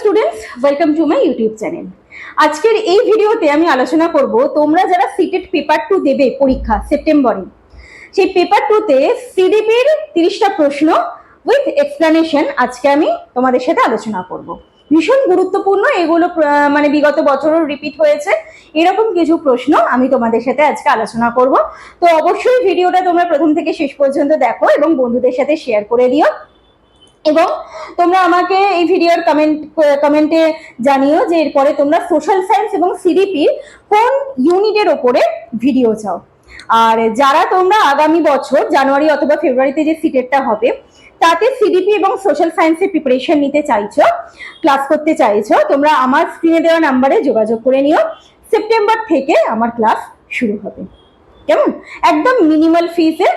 Students, welcome to my YouTube channel. আজকের এই ভিডিওতে আমি আলোচনা করব তোমরা যারা সিটেট পেপার 2 দেবে পরীক্ষা সেপ্টেম্বরে, সেই পেপার 2 তে সিডিপির 30টা প্রশ্ন উইথ এক্সপ্লেনেশন আজকে আমি তোমাদের সাথে আলোচনা করব। ভীষণ গুরুত্বপূর্ণ এগুলো, মানে বিগত বছরও রিপিট হয়েছে এরকম কিছু প্রশ্ন আমি তোমাদের সাথে আজকে আলোচনা করব। তো অবশ্যই ভিডিওটা তোমরা প্রথম থেকে শেষ পর্যন্ত দেখো এবং বন্ধুদের সাথে শেয়ার করে দিও, এবং তোমরা আমাকে এই ভিডিওর কমেন্টে জানিও যে এরপরে তোমরা সোশ্যাল সায়েন্স এবং সিডিপির কোন ইউনিটের ওপরে ভিডিও চাও। আর যারা তোমরা আগামী বছর জানুয়ারি অথবা ফেব্রুয়ারিতে যে সিটেটটা হবে তাতে সিডিপি এবং সোশ্যাল সায়েন্সের প্রিপারেশন নিতে চাইছো, ক্লাস করতে চাইছো, তোমরা আমার স্ক্রিনে দেওয়া নাম্বারে যোগাযোগ করে নিও। সেপ্টেম্বর থেকে আমার ক্লাস শুরু হবে, কেমন? একদম মিনিমাল ফিসে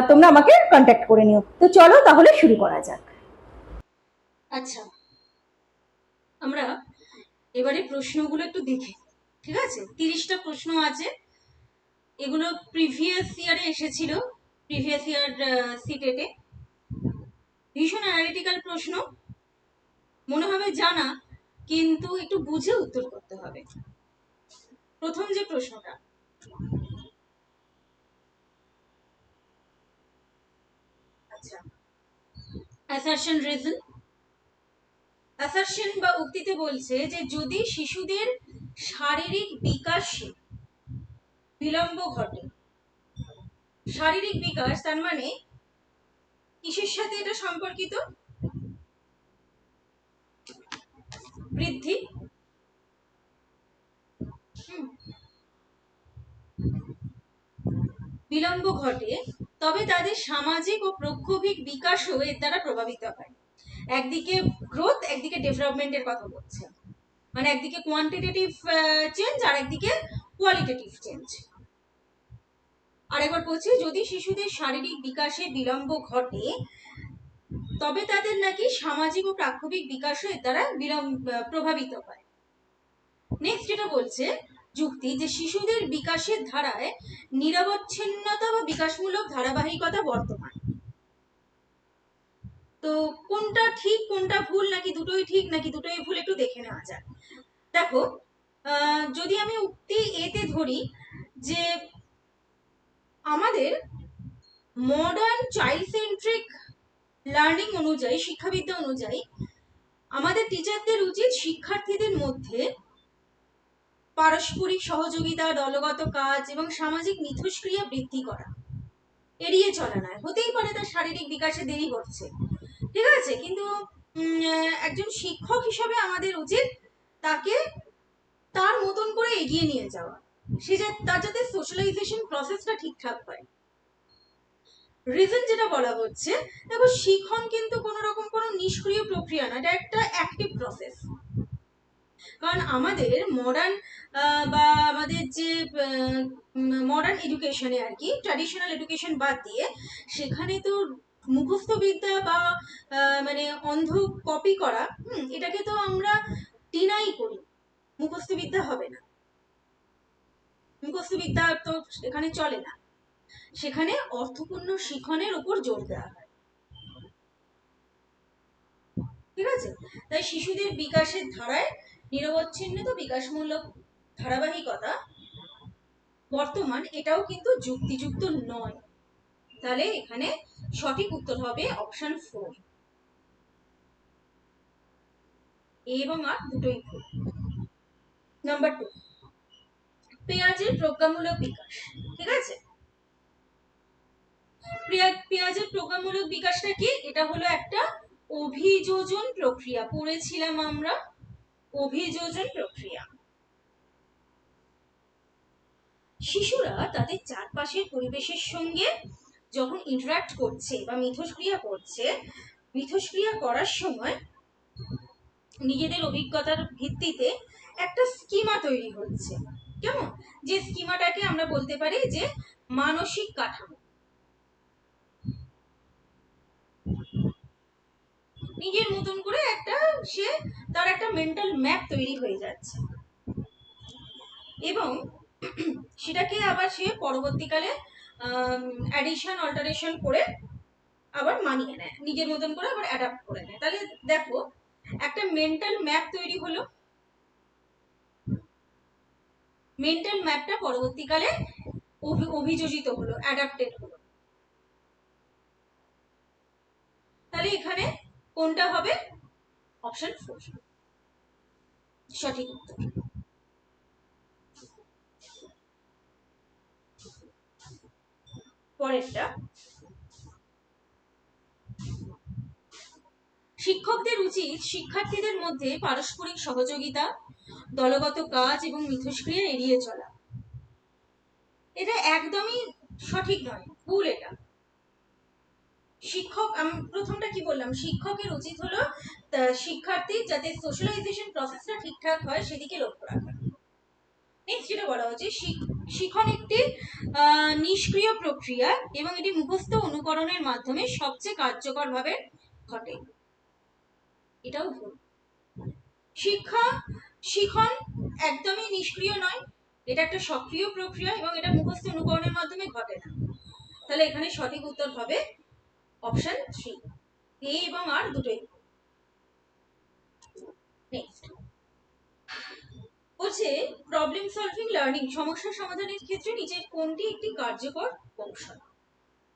তোমরা আমাকে কন্ট্যাক্ট করে নিও। তো চলো তাহলে শুরু করা যাক। আচ্ছা, আমরা এবারে প্রশ্নগুলো একটু দেখি, ঠিক আছে? 30টা প্রশ্ন আছে, এগুলো প্রিভিয়াস ইয়ারে এসেছিল, প্রিভিয়াস ইয়ার সিটেটে। ভীষণ অ্যানালিটিক্যাল প্রশ্ন, মনে হবে জানা, কিন্তু একটু বুঝে উত্তর করতে হবে। প্রথম যে প্রশ্নটা, আচ্ছা, অ্যাসারশন রিজন। অ্যাসারশন বা উক্তিতে বলছে যে যদি শিশুদের শারীরিক বিকাশে বিলম্ব ঘটে, শারীরিক বিকাশ তার মানে কিসের সাথে এটা সম্পর্কিত? বৃদ্ধি। বিলম্ব ঘটে, তবে তাদের সামাজিক ও প্রক্ষোভিক বিকাশও এর দ্বারা প্রভাবিত হয়। একদিকে গ্রোথ, একদিকে ডেভেলপমেন্টের কথা বলছে, মানে একদিকে কোয়ান্টিটেটিভ চেঞ্জ আর একদিকে কোয়ালিটেটিভ চেঞ্জ। আরেকবার বলছি, যদি শিশুদের শারীরিক বিকাশে বিলম্ব ঘটে তবে তাদের নাকি সামাজিক ও প্রাক্ষবিক বিকাশও এর দ্বারা প্রভাবিত হয়। নেক্সট এটা বলছে যুক্তি যে শিশুদের বিকাশের ধারায় নিরবচ্ছিন্নতা বা বিকাশমূলক ধারাবাহিকতা বর্তমান। তো কোনটা ঠিক কোনটা ভুল, নাকি দুটোই ঠিক নাকি দুটোই ভুল, একটু দেখে নেওয়া যাক। দেখো, যদি আমি উক্তি এতে ধরি যে আমাদের মডার্ন চাইল্ড সেন্ট্রিক লার্নিং অনুযায়ী, শিক্ষাবিদ্যা অনুযায়ী আমাদের টিচারদের উচিত শিক্ষার্থীদের মধ্যে পারস্পরিক সহযোগিতা, দলগত কাজ এবং সামাজিক মিথস্ক্রিয়া বৃদ্ধি করা, এড়িয়ে চলা নয়। হতেই পারে তার শারীরিক বিকাশে দেরি করছে, ঠিক আছে, কিন্তু একজন শিক্ষক হিসাবে আমাদের উচিত তাকে তার মতন করে এগিয়ে নিয়ে যাওয়া, তার যাতে সোশ্যালাইজেশন প্রসেসটা ঠিকঠাক হয়। রিজন যেটা বলা হচ্ছে, দেখো শিখন কিন্তু কোনো রকম কোনো নিষ্ক্রিয় প্রক্রিয়া না, এটা একটা অ্যাক্টিভ প্রসেস। কারণ আমাদের মডার্ন বা আমাদের যে মডার্ন এডুকেশনে আর কি, ট্র্যাডিশনাল এডুকেশন বাদ দিয়ে সেখানে তো মুখস্থ বিদ্যা বা মানে অন্ধ কপি করা, এটাকে তো আমরা ডিনাই করি। মুখস্থ বিদ্যা হবে না, মুখস্থ বিদ্যা তো এখানে চলে না, সেখানে অর্থপূর্ণ শিখনের উপর জোর দেওয়া হয়, ঠিক আছে? তাই শিশুদের বিকাশের ধারায় নিরবচ্ছিন্ন বিকাশমূলক ধারাবাহিকতা বর্তমান, এটাও কিন্তু যুক্তিযুক্ত নয়। তাহলে এখানে সঠিক উত্তর হবে অপশন 4, এ এবং আর দুটোই ভুল। নাম্বার 2, পেঁয়াজের প্রজ্ঞামূলক বিকাশ, ঠিক আছে? পেঁয়াজের প্রজ্ঞামূলক বিকাশটা কি? এটা হলো একটা অভিযোজন প্রক্রিয়া, পড়েছিলাম আমরা অভিযোজন প্রক্রিয়া। শিশুরা তাদের চারপাশের পরিবেশের সঙ্গে যখন ইন্টারঅ্যাক্ট করছে বা মিথস্ক্রিয়া করছে, মিথস্ক্রিয়া করার সময় নিজেদের অভিজ্ঞতার ভিত্তিতে একটা স্কিমা তৈরি হচ্ছে, কেমন? যে স্কিমাটাকে আমরা বলতে পারি যে মানসিক কাঠামো। নিজের মতন করে একটা সে তার একটা মেন্টাল ম্যাপ তৈরি হয়ে যাচ্ছে, এবং সেটাকে আবার সে পরবর্তীকালে অ্যাডিশন অল্টারেশন করে আবার মানিয়ে নেয়, নিজের মতন করে আবার অ্যাডাপ্ট করে নেয়। তাহলে দেখো, একটা মেন্টাল ম্যাপ তৈরি হলো, মেন্টাল ম্যাপটা পরবর্তীকালে অভিযোজিত হলো, অ্যাডাপ্টেড হলো। তাহলে এখানে কোনটা হবে? অপশন 4 সঠিক উত্তর। পরেরটা, শিক্ষকদের উচিত শিক্ষার্থীদের মধ্যে পারস্পরিক সহযোগিতা, দলগত কাজ এবং মিথস্ক্রিয়া এড়িয়ে চলা। এটা একদমই সঠিক নয়, ভুল এটা। শিক্ষক, আমি প্রথমটা কি বললাম, শিক্ষকের উচিত হলো শিক্ষার্থী যাতে সোশ্যালাইজেশন প্রসেসটা ঠিকঠাক হয় সেদিকে লক্ষ্য রাখা। নেক্সট যেটা বলা হচ্ছে, শিখন একটি নিষ্ক্রিয় প্রক্রিয়া এবং এটি মুখস্থ অনুকরণের মাধ্যমে সবচেয়ে কার্যকরভাবে ঘটে। এটাও ভুল। শিখন একদমই নিষ্ক্রিয় নয়, এটা একটা সক্রিয় প্রক্রিয়া এবং এটা মুখস্থ অনুকরণের মাধ্যমে ঘটে না। তাহলে এখানে সঠিক উত্তর হবে অপশন 3, এ এবং আর দুটোই। নেক্সট বলছে, প্রবলেম সলভিং লার্নিং, সমস্যা সমাধানের ক্ষেত্রে নিচের কোনটি একটি কার্যকর কৌশল?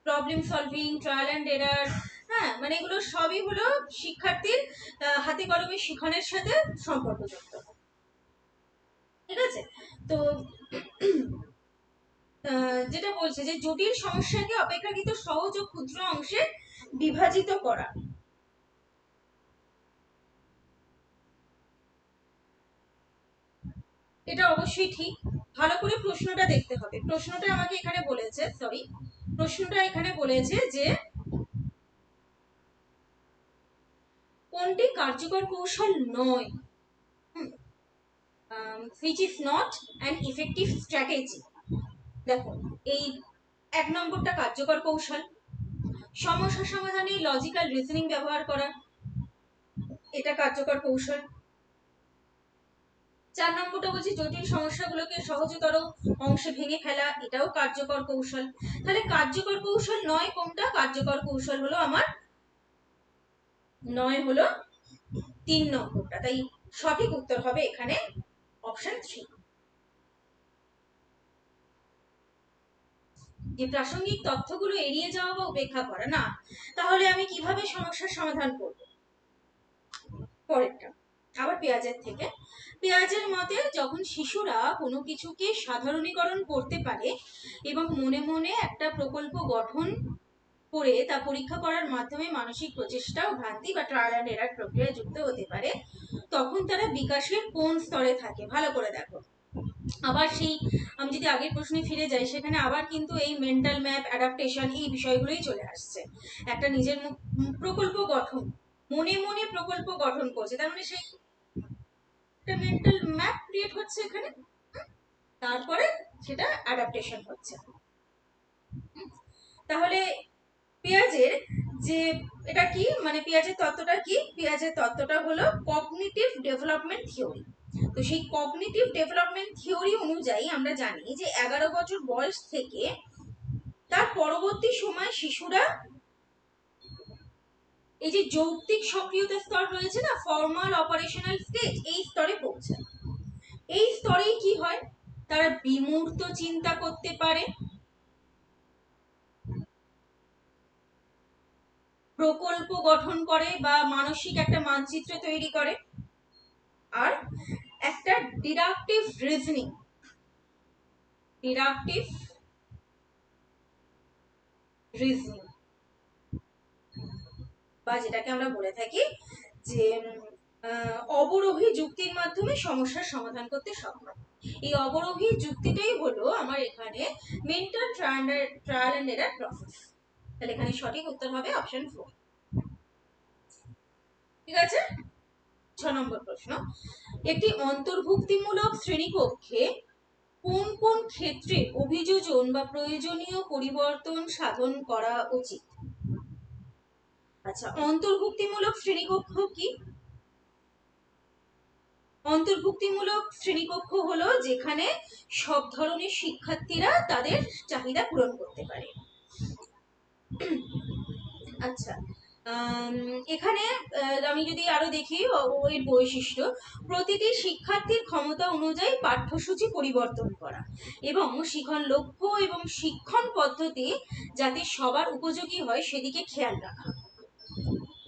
Problem solving, trial and error, হ্যাঁ, মানে এগুলো সবই হলো শিক্ষার্থীর হাতে কলমে শিখনের সাথে সম্পর্কযুক্ত। ঠিক আছে, তো যেটা বলছে যে জটিল সমস্যাকে অপেক্ষাকৃত সহজ ও ক্ষুদ্র অংশে বিভাজিত করা। এটা অবশ্যই ঠিক। ভালো করে প্রশ্নটা দেখতে হবে। প্রশ্নটা আমাকে এখানে বলেছে, প্রশ্নটা এখানে বলেছে যে কোনটি কার্যকর কৌশল নয়, which is not an effective strategy। দেখো, এই 1 নম্বরটা কার্যকর কৌশল, সমস্যা সমাধানে লজিক্যাল রিজনিং ব্যবহার করা, এটা কার্যকর কৌশল। 4 নম্বরটা বলছি জটিল সমস্যাগুলোকে সহজতর অংশে ভেঙে ফেলা, এটাও কার্যকর কৌশল। তাহলে কার্যকর কৌশল নয় কোনটা? কার্যকর কৌশল হলো আমার নয় হলো 3 নম্বরটা। তাই সঠিক উত্তর হবে এখানে অপশন 3। যে প্রাসঙ্গিক তথ্যগুলো এড়িয়ে যাওয়া বা উপেক্ষা করা না, তাহলে আমি কিভাবে সমস্যার সমাধান করব? পরেরটা আবার পেঁয়াজের থেকে। পেঁয়াজের মতে, যখন শিশুরা কোনো কিছুকে সাধারণীকরণ করতে পারে এবং মনে মনে একটা প্রকল্প গঠন করে তা পরীক্ষা করার মাধ্যমে মানসিক প্রচেষ্টা ও ভ্রান্তি বা ট্রায়াল অ্যান্ড এরার প্রক্রিয়ায় যুক্ত হতে পারে, তখন তারা বিকাশের কোন স্তরে থাকে? ভালো করে দেখো। আবার সেই, আমি যদি আগের প্রশ্নে ফিরে যাই, সেখানে আবার কিন্তু এই মেন্টাল ম্যাপ, অ্যাডাপ্টেশন, এই বিষয়গুলোই চলে আসছে। একটা নিজের প্রকল্প গঠন, মনে মনে প্রকল্প গঠন করছে, তার মানে সেই একটা মেন্টাল ম্যাপ ক্রিয়েট হচ্ছে এখানে, তারপরে সেটা অ্যাডাপ্টেশন হচ্ছে। তাহলে পেঁয়াজের যে এটা কি, মানে পেঁয়াজের তত্ত্বটা কি? পেঁয়াজের তত্ত্বটা হলো কগনিটিভ ডেভেলপমেন্ট থিওরি। তো সেই কগনিটিভ ডেভেলপমেন্ট থিওরি অনুযায়ী আমরা জানি যে 11 বছর বয়স থেকে তার পরবর্তী সময় শিশুরা এই যে যৌক্তিক সক্রিয়তা স্তর রয়েছে না, ফর্মাল অপারেশনাল স্টেজ, এই স্তরে পৌঁছায়। এই স্তরেই কি হয়? তারা বিমূর্ত চিন্তা করতে পারে, প্রকল্প গঠন করে বা মানসিক একটা মানচিত্র তৈরি করে, আর একটা ডিডাকটিভ রিজনিং বা যেটাকে আমরা বলে থাকি যে অবরোহী যুক্তির মাধ্যমে সমস্যার সমাধান করতে সক্ষম। এই অবরোহী যুক্তিটাই হলো আমার এখানে mental trial and error process. তাহলে এখানে সঠিক উত্তর হবে অপশন 4। ঠিক আছে, 6 নম্বর প্রশ্ন, একটি অন্তর্ভুক্তিমূলক শ্রেণীকক্ষে কোন কোন ক্ষেত্রে অভিযোজন বা প্রয়োজনীয় পরিবর্তন সাধন করা উচিত? আচ্ছা, অন্তর্ভুক্তিমূলক শ্রেণীকক্ষ কি? অন্তর্ভুক্তিমূলক শ্রেণীকক্ষ হলো যেখানে সব ধরনের শিক্ষার্থীরা তাদের চাহিদা পূরণ করতে পারে। আচ্ছা, এখানে আমি যদি আরো দেখি এর বৈশিষ্ট্য, প্রতিটি শিক্ষার্থীর ক্ষমতা অনুযায়ী পাঠ্যসূচি পরিবর্তন করা এবং শিখন লক্ষ্য এবং শিক্ষণ পদ্ধতি যাতে সবার উপযোগী হয় সেদিকে খেয়াল রাখা।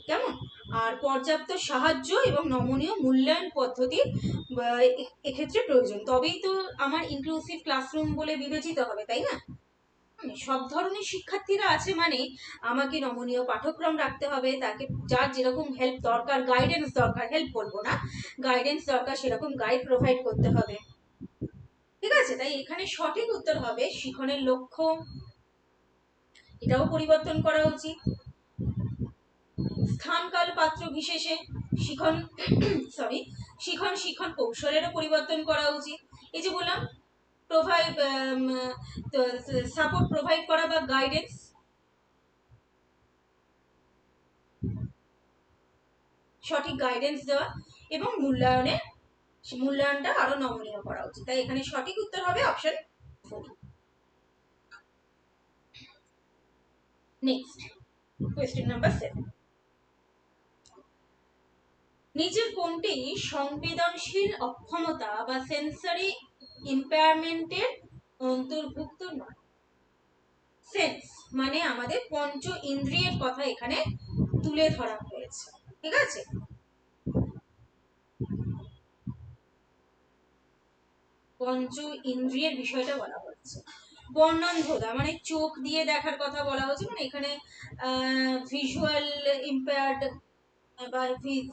কেমন? আর পর্যাপ্ত সাহায্য এবং নমনীয় মূল্যায়ন পদ্ধতি এক্ষেত্রে প্রয়োজন, তবেই তো আমার ইনক্লুসিভ ক্লাসরুম বলে বিবেচিত হবে, তাই না? সব ধরনের শিক্ষার্থীরা আছে মানে আমাকে নমনীয় পাঠ্যক্রম রাখতে হবে, তাকে যার যেরকম হেল্প দরকার, গাইডেন্স দরকার, হেল্প বলবো না, গাইডেন্স দরকার, সেরকম গাইড প্রোভাইড করতে হবে। ঠিক আছে, তাই এখানে সঠিক উত্তর হবে শিখনের লক্ষ্য, এটাও পরিবর্তন করা উচিত। স্থান কাল পাত্র বিশেষে শিখন শিখন কৌশলেরও পরিবর্তন করা উচিত। এই যে বললাম, প্রোভাইড সাপোর্ট প্রোভাইড করা বা গাইডেন্স, সঠিক গাইডেন্স দেওয়া এবং মূল্যায়নটা আরো নমনীয় করা উচিত। তাই এখানে সঠিক উত্তর হবে অপশন 4। নেক্সট কোয়েশ্চেন নাম্বার 7, নিচের কোনটি সংবেদনশীল অক্ষমতা বা সেন্সরি ইম্পেয়ারমেন্টের অন্তর্ভুক্ত নয়? সেন্স মানে আমাদের পঞ্চ ইন্দ্রিয়ের কথা এখানে তুলে ধরা হয়েছে। ঠিক আছে, পঞ্চ ইন্দ্রিয়ের বিষয়টা বলা হচ্ছে। বর্ণান্ধতা মানে চোখ দিয়ে দেখার কথা বলা হচ্ছে, মানে এখানে ভিজুয়াল ইম্পেয়ার্ড বা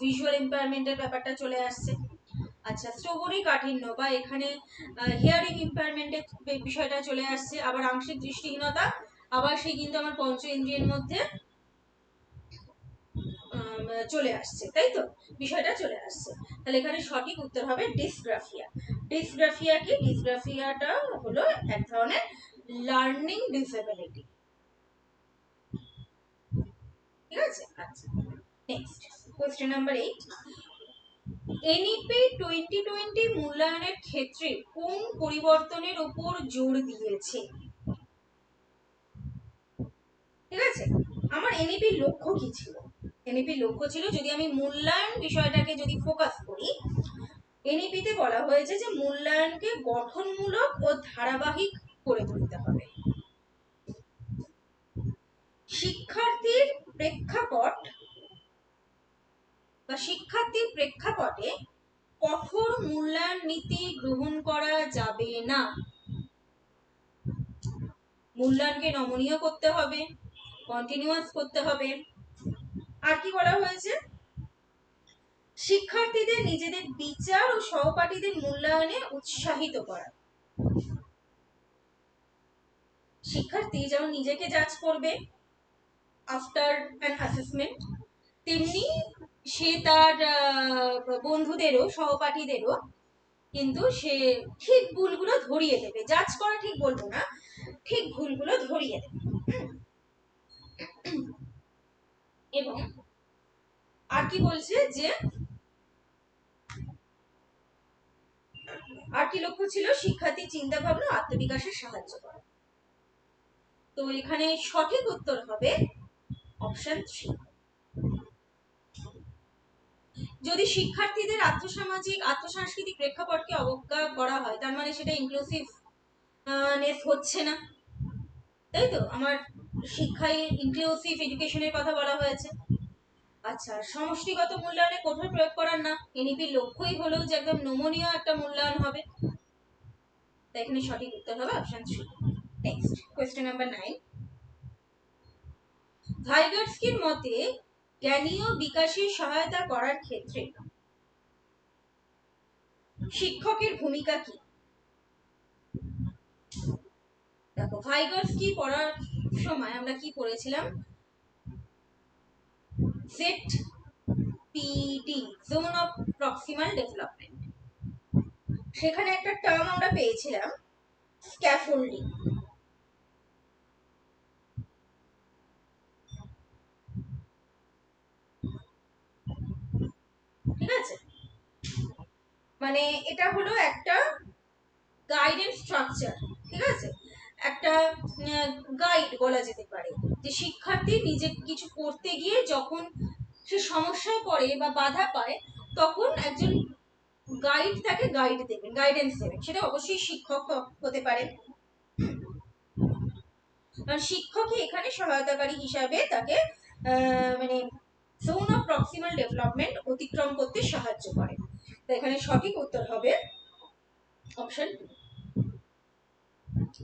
ভিজুয়াল ইম্পেয়ারমেন্টের ব্যাপারটা চলে আসছে। আচ্ছা, শ্রবণী কাঠিন্য বা এখানে হিয়ারিং ইম্পেয়ারমেন্টের বিষয়টা চলে আসছে। আবার আংশিক দৃষ্টিহীনতা, আবার সেই কিন্তু আমার পঞ্চ ইন্দ্রিয়ের মধ্যে চলে আসছে, তাই তো, বিষয়টা চলে আসছে। তাহলে এখানে সঠিক উত্তর হবে ডিসগ্রাফিয়া। ডিসগ্রাফিয়া কি? ডিসগ্রাফিয়াটা হলো এক ধরনের লার্নিং ডিসেবিলিটি। ঠিক আছে, আচ্ছা নেক্সট কোশ্চেন নাম্বার 8, এনইপি 2020 মূল্যায়নের ক্ষেত্রে কোন পরিবর্তনের উপর জোর দিয়েছে? ঠিক আছে, আমার এনইপির লক্ষ্য কি ছিল? এনইপির লক্ষ্য ছিল, যদি আমি মূল্যায়ন বিষয়টাকে যদি ফোকাস করি, এনইপিতে বলা হয়েছে যে মূল্যায়নকে গঠনমূলক ও ধারাবাহিক করে তুলতে হবে। শিক্ষার্থীর প্রেক্ষাপট বা শিক্ষার্থীর প্রেক্ষাপটে কঠোর মূল্যায়ন নীতি গ্রহণ করা যাবে না। মূল্যায়নকে নমনীয় করতে হবে, কন্টিনিউয়াস করতে হবে। আর কি বলা হয়েছে? শিক্ষার্থীদের নিজেদের বিচার ও সহপাঠীদের মূল্যায়নে উৎসাহিত করা। শিক্ষার্থী যেমন নিজেকে জাজ করবে আফটার অ্যান অ্যাসেসমেন্ট, তেমনি সে তার বন্ধুদেরও, সহপাঠীদেরও কিন্তু সে ঠিক ভুলগুলো ধরিয়ে দেবে। জাজ করা ঠিক বলবো না, ঠিক ভুলগুলো ধরিয়ে দেবে। এবং আর কি বলছে যে আর কি লক্ষ্য ছিল? শিক্ষার্থী চিন্তা ভাবনা আত্মবিকাশে সাহায্য করা। তো এখানে সঠিক উত্তর হবে অপশন 3। যদি শিক্ষার্থীদের আর্থসামাজিক আর্থসাংস্কৃতিক প্রেক্ষাপটকে অবজ্ঞা করা হয়, তার মানে সেটা ইনক্লুসিভ নেস হচ্ছে না, তাই তো। আমার শিক্ষায় ইনক্লুসিভ এডুকেশনের কথা বলা হয়েছে। আচ্ছা, সমষ্টিগত মূল্যায়নে কঠোর প্রয়োগ করার না, এনইপির লক্ষ্যই হলো যে একদম নমনীয় একটা মূল্যায়ন হবে। তাই এখানে সঠিক উত্তর হবে অপশন 3। নেক্সট কোয়েশ্চেন নাম্বার 9, ভাইগটস্কির মতে জ্ঞানীয় বিকাশে সহায়তা করার ক্ষেত্রে শিক্ষকের ভূমিকা কি? দেখো, ভাইগটস্কি পড়ার সময় আমরা কি পড়েছিলাম? ZPD, zone of proximal development. সেখানে একটা টার্ম আমরা পেয়েছিলাম স্ক্যাফোল্ডিং। ঠিক আছে, মানে এটা হলো একটা গাইডেন্স স্ট্রাকচার। ঠিক আছে, একটা গাইড বলা যেতে পারে, যে শিক্ষার্থী নিজে কিছু করতে গিয়ে যখন সে সমস্যায় পড়ে বা বাধা পায়, তখন একজন গাইড তাকে গাইডেন্স দেবেন। সেটা অবশ্যই শিক্ষক হতে পারে, কারণ শিক্ষকই এখানে সহায়তাকারী হিসাবে তাকে মানে জোন অফ প্রক্সিমাল ডেভেলপমেন্ট অতিক্রম করতে সাহায্য করে। তো এখানে সঠিক উত্তর হবে অপশন।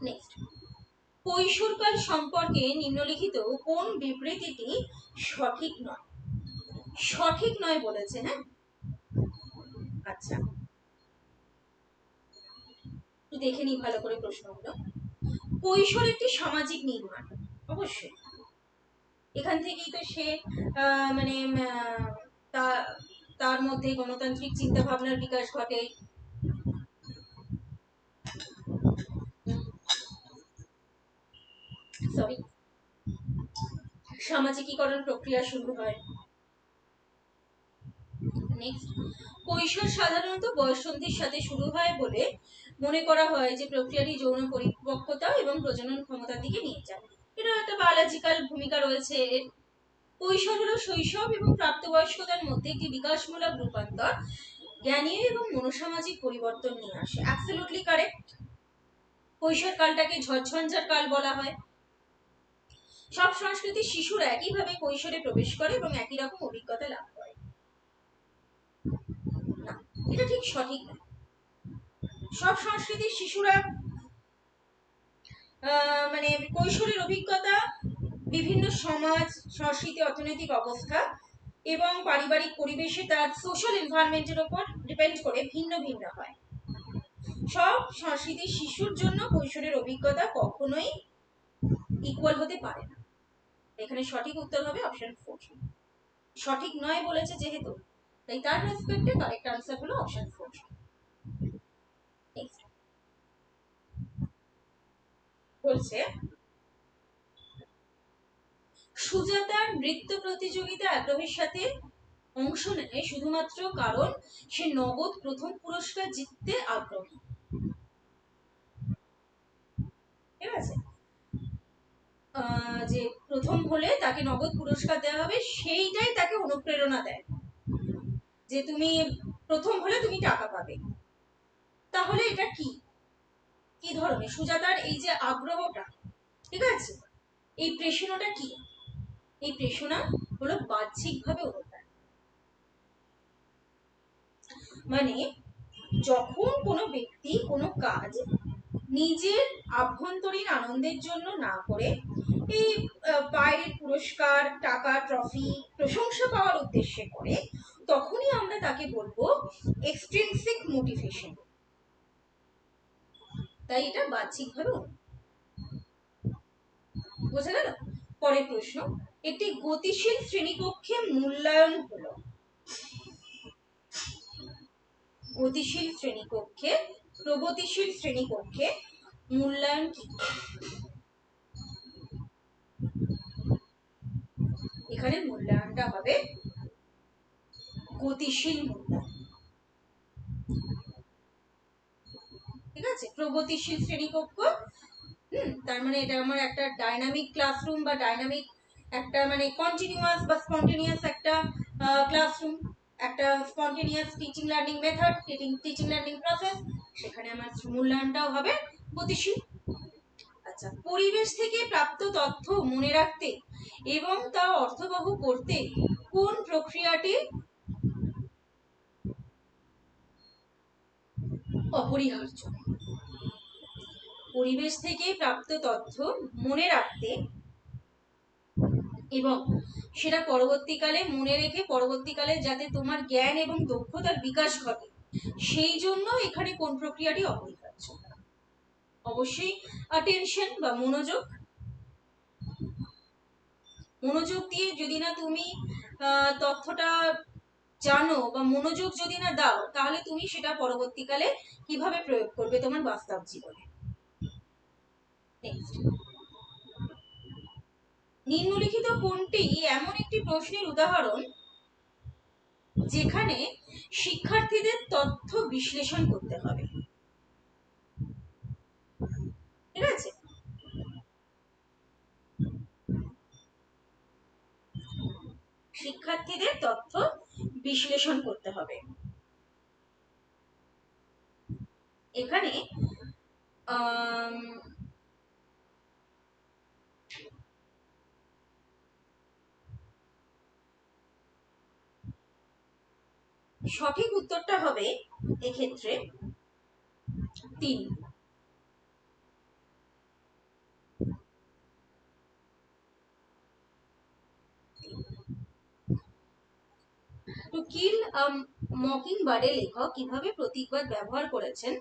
নেক্সট, কৈশোরকাল সম্পর্কে নিম্নলিখিত কোন বিবৃতিটি সঠিক নয়? সঠিক নয় বলেছে, হ্যাঁ। আচ্ছা, দেখে নিই ভালো করে প্রশ্নগুলো। কৈশোর একটি সামাজিক নির্মাণ, অবশ্যই। এখান থেকেই তো সে মানে তার মধ্যে গণতান্ত্রিক চিন্তা ভাবনার বিকাশ ঘটে। সরি, সামাজিকীকরণ প্রক্রিয়া শুরু হয়। নেক্সট, কৈশোর সাধারণত বয়ঃসন্ধির সাথে শুরু হয় বলে মনে করা হয় যে প্রক্রিয়াটি যৌন পরিপক্কতা এবং প্রজনন ক্ষমতার দিকে নিয়ে যায়। এটা একটা বায়োলজিক্যাল ভূমিকা রয়েছে। কৈশোর হলো শৈশব এবং প্রাপ্তবয়স্কতার মধ্যে একটি বিকাশমূলক রূপান্তর, জ্ঞানীয় এবং মনোসামাজিক পরিবর্তন নিয়ে আসে। Absolutely correct. কৈশোরকালটাকে ঝড়ঝঞ্ঝার কাল বলা হয়। সব সংস্কৃতির শিশুরা একইভাবে কৈশোরে প্রবেশ করে এবং একই রকম অভিজ্ঞতা লাভ করে না, এটা ঠিক সঠিক না। সব সংস্কৃতির শিশুরা মানে কৈশোরের অভিজ্ঞতা বিভিন্ন সমাজ, সংস্কৃতি, অর্থনৈতিক অবস্থা এবং পারিবারিক পরিবেশে তার সোশ্যাল এনভায়রনমেন্টের উপর ডিপেন্ড করে ভিন্ন ভিন্ন হয়। সব সংস্কৃতির শিশুর জন্য কৈশোরের অভিজ্ঞতা কখনোই ইকুয়াল হতে পারে না। এখানে সঠিক উত্তর হবে অপশন 4। সঠিক নয় বলেছে যেহেতু, তাই তার রেসপেক্টে কারেক্ট আনসার হলো অপশন 4। নেক্সট বলছে, সুজাতার নৃত্য প্রতিযোগিতা আগ্রহের সাথে অংশ নেয় শুধুমাত্র কারণ সে নগদ প্রথম পুরস্কার জিততে আগ্রহী। ঠিক আছে, যে প্রথম হলে তাকে নগদ পুরস্কার দেওয়া হবে, সেইটাই তাকে অনুপ্রেরণা দেয় যে তুমি প্রথম হলে তুমি টাকা পাবে। তাহলে এটা কি কি ধরনের সুজাতার এই যে আগ্রহটা, ঠিক আছে, এই প্রেষণাটা কি? এই প্রেষণা হলো বাহ্যিকভাবে অনুপ্রেরণা। মানে যখন কোনো ব্যক্তি কোনো কাজ নিজের আভ্যন্তরীণ আনন্দের জন্য না করে এই বাইরের পুরস্কার, টাকা, ট্রফি, প্রশংসা পাওয়ার উদ্দেশ্যে করে, তখনই আমরা তাকে বলবো এক্সট্রিনসিক মোটিভেশন। তাই এটা বাহ্যিকভাবে বোঝা গেল। পরের প্রশ্ন, একটি গতিশীল শ্রেণীকক্ষে মূল্যায়ন হলো। গতিশীল শ্রেণীকক্ষে, প্রগতিশীল শ্রেণীকক্ষে মূল্যায়ন কি? এখানে মূল্যায়নটা হবে গতিশীল মূল্যায়ন। ঠিক আছে, প্রগতিশীল শ্রেণীকক্ষ, তার মানে এটা আমার একটা ডাইনামিক ক্লাসরুম বা ডাইনামিক একটা মানে কন্টিনিউয়াস বা স্পন্টেনিয়াস একটা ক্লাসরুম, একটা spontaneous teaching learning method, teaching learning process, সেখানে আমার মূল্যায়নটাও হবে গতিশীল। আচ্ছা, পরিবেশ থেকে প্রাপ্ত তথ্য মনে রাখতে এবং তা অর্থবহ করতে কোন প্রক্রিয়াটি অপরিহার্য? পরিবেশ থেকে প্রাপ্ত তথ্য মনে রাখতে এবং সেটা পরবর্তীকালে মনে রেখে পরবর্তীকালে যাতে তোমার জ্ঞান এবং দক্ষতার বিকাশ ঘটে, সেই জন্য এখানে কোন প্রক্রিয়াটি অপরিহার্য? অবশ্যই অ্যাটেনশন বা মনোযোগ। মনোযোগ দিয়ে যদি না তুমি তথ্যটা জানো বা মনোযোগ যদি না দাও, তাহলে তুমি সেটা পরবর্তীকালে কিভাবে প্রয়োগ করবে তোমার বাস্তব জীবনে। নিম্নলিখিত কোনটি এমন একটি প্রশ্নের উদাহরণ যেখানে শিক্ষার্থীদের তথ্য বিশ্লেষণ করতে হবে? ঠিক আছে, শিক্ষার্থীদের তথ্য বিশ্লেষণ করতে হবে। এখানে সঠিক উত্তরটা হবে এক্ষেত্রে 3। টু কিল মকিং বার্ডে লেখক কিভাবে প্রতীকবাদ ব্যবহার করেছেন,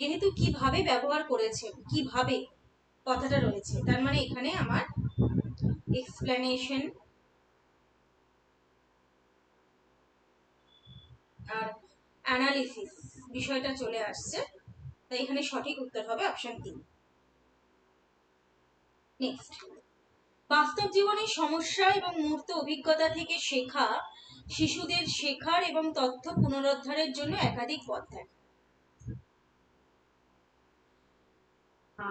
যেহেতু কিভাবে ব্যবহার করেছে, কিভাবে কথাটা রয়েছে, তার মানে এখানে আমার এক্সপ্লেনেশন আর অ্যানালিসিস বিষয়টা চলে আসছে, তাই এখানে সঠিক উত্তর হবে অপশন 3। নেক্সট, বাস্তব জীবনের সমস্যা এবং মূর্ত অভিজ্ঞতা থেকে শেখা শিশুদের শেখার এবং তথ্য পুনরুদ্ধারের জন্য একাধিক পথ থাকে।